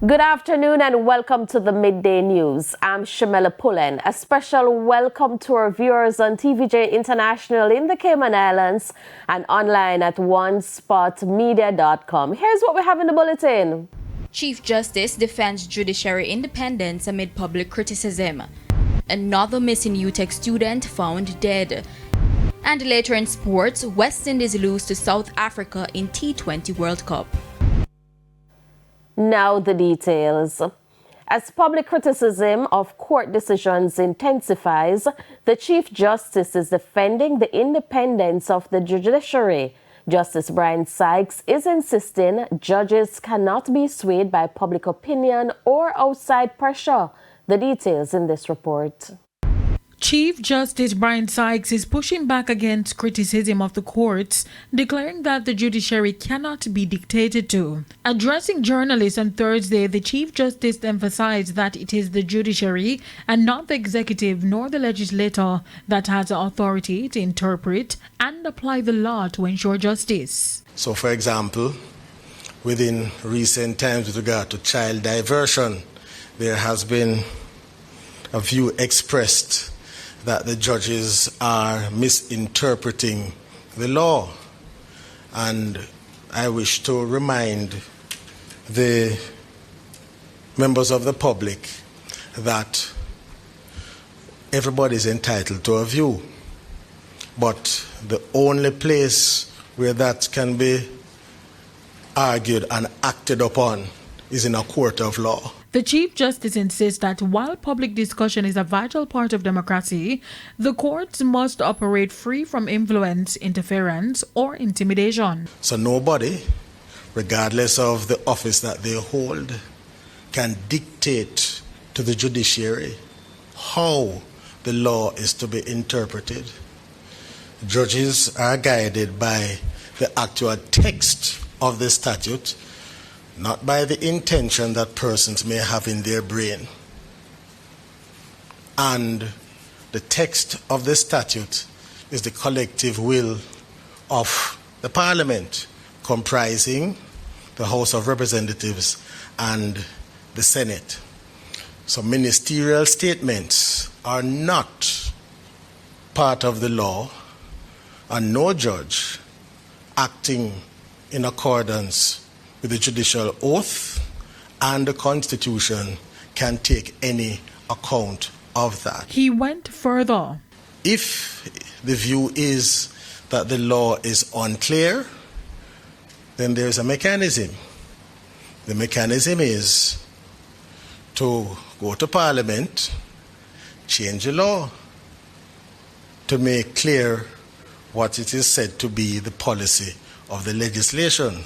Good afternoon and welcome to the Midday News. I'm Shamela Pullen. A special welcome to our viewers on TVJ International in the Cayman Islands and online at onespotmedia.com. Here's what we have in the bulletin. Chief Justice defends judiciary independence amid public criticism. Another missing UTech student found dead. And later in sports, West Indies lose to South Africa in T20 World Cup. Now the details. As public criticism of court decisions intensifies, the Chief Justice is defending the independence of the judiciary. Justice Brian Sykes is insisting judges cannot be swayed by public opinion or outside pressure. The details in this report. Chief Justice Brian Sykes is pushing back against criticism of the courts, declaring that the judiciary cannot be dictated to. Addressing journalists on Thursday, the Chief Justice emphasized that it is the judiciary and not the executive nor the legislature that has the authority to interpret and apply the law to ensure justice. So, for example, within recent times with regard to child diversion, there has been a view expressed that the judges are misinterpreting the law. And I wish to remind the members of the public that everybody is entitled to a view. But the only place where that can be argued and acted upon is in a court of law. The Chief Justice insists that while public discussion is a vital part of democracy, the courts must operate free from influence, interference, or intimidation. So nobody, regardless of the office that they hold, can dictate to the judiciary how the law is to be interpreted. Judges are guided by the actual text of the statute, not by the intention that persons may have in their brain. And the text of the statute is the collective will of the Parliament, comprising the House of Representatives and the Senate. So ministerial statements are not part of the law, and no judge acting in accordance with the judicial oath and the Constitution can take any account of that. He went further. If the view is that the law is unclear, then there is a mechanism. The mechanism is to go to Parliament, change the law to make clear what it is said to be the policy of the legislation.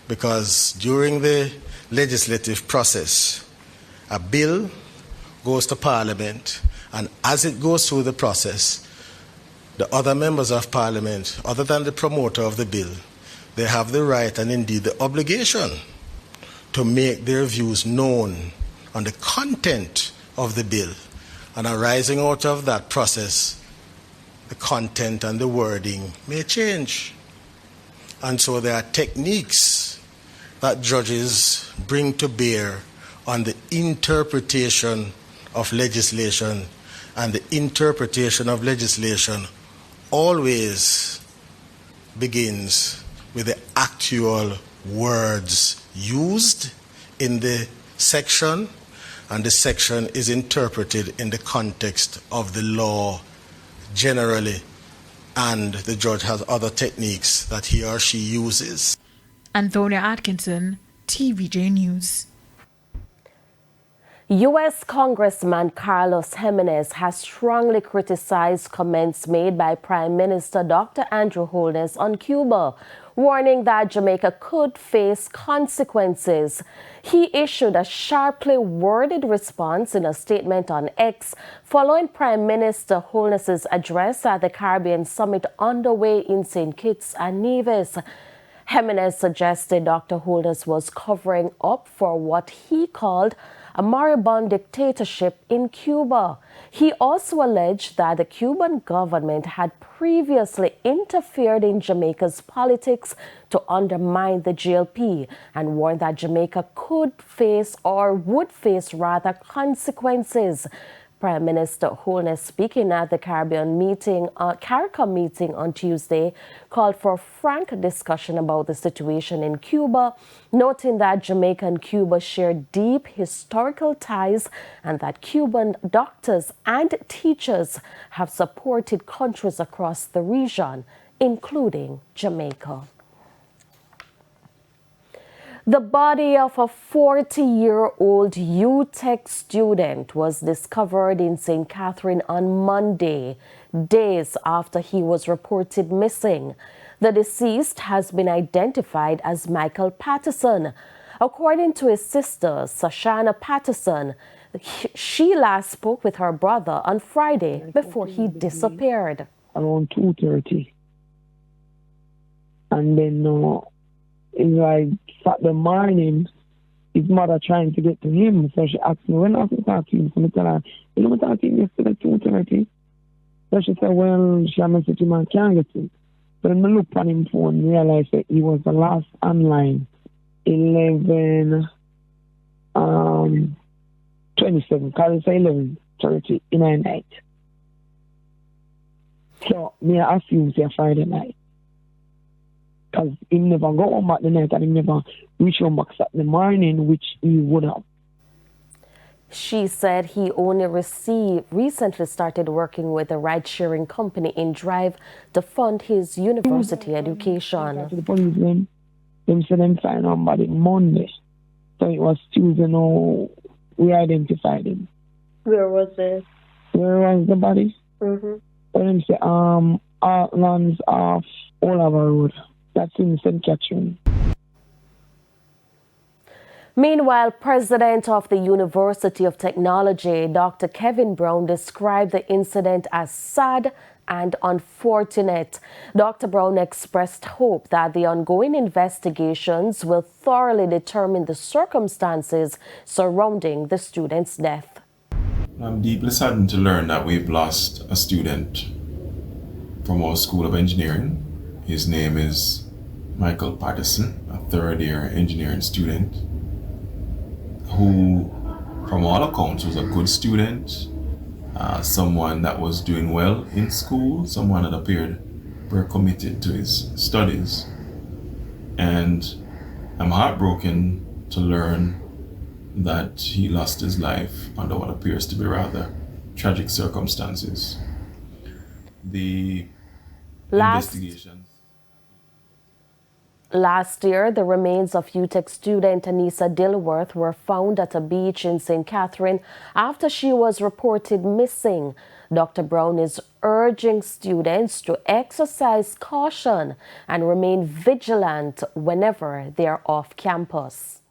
Because during the legislative process, a bill goes to Parliament, and as it goes through the process, the other members of Parliament, other than the promoter of the bill, they have the right and indeed the obligation to make their views known on the content of the bill. And arising out of that process, the content and the wording may change. And so there are techniques that judges bring to bear on the interpretation of legislation, and the interpretation of legislation always begins with the actual words used in the section, and the section is interpreted in the context of the law generally, and the judge has other techniques that he or she uses. Antonia Atkinson, TVJ News. U.S. Congressman Carlos Jimenez has strongly criticized comments made by Prime Minister Dr. Andrew Holness on Cuba, warning that Jamaica could face consequences. He issued a sharply worded response in a statement on X following Prime Minister Holness's address at the Caribbean Summit underway in St. Kitts and Nevis. Jimenez suggested Dr. Holness was covering up for what he called a moribund dictatorship in Cuba. He also alleged that the Cuban government had previously interfered in Jamaica's politics to undermine the GLP and warned that Jamaica could face or would face rather consequences. Prime Minister Holness, speaking at the CARICOM meeting on Tuesday, called for frank discussion about the situation in Cuba, noting that Jamaica and Cuba share deep historical ties and that Cuban doctors and teachers have supported countries across the region, including Jamaica. The body of a 40-year-old UTech student was discovered in St. Catherine on Monday, days after he was reported missing. The deceased has been identified as Michael Patterson. According to his sister, Sashana Patterson, she last spoke with her brother on Friday before he disappeared. Around 2:30. And then it's like Saturday morning, his mother trying to get to him. So she asked me, when I can talk to him? So I tell her, you know what I think yesterday, 2:30? So she said, well, she messaged him and can't get him. But then I looked on him phone and realized that he was the last online 11:27, because it's 11:30 in the night. So me I assume it's a Friday night. Because he never go home at the night and he never reach home back at the morning, which he would have. She said he only recently started working with a ride-sharing company in Drive to fund his university education. The policemen, them said them find out about it Monday. So it was Tuesday, no, we identified him. Where was it? Where was the body? Mm-hmm. Well, them say, Outlands off Oliver Road. That's in St. Catherine. Meanwhile, President of the University of Technology, Dr. Kevin Brown, described the incident as sad and unfortunate. Dr. Brown expressed hope that the ongoing investigations will thoroughly determine the circumstances surrounding the student's death. I'm deeply saddened to learn that we've lost a student from our School of Engineering. His name is Michael Patterson, a third-year engineering student who, from all accounts, was a good student, someone that was doing well in school, someone that appeared very committed to his studies. And I'm heartbroken to learn that he lost his life under what appears to be rather tragic circumstances. The investigations. Last year, the remains of UTech student Anissa Dilworth were found at a beach in St. Catherine after she was reported missing. Dr. Brown is urging students to exercise caution and remain vigilant whenever they are off campus.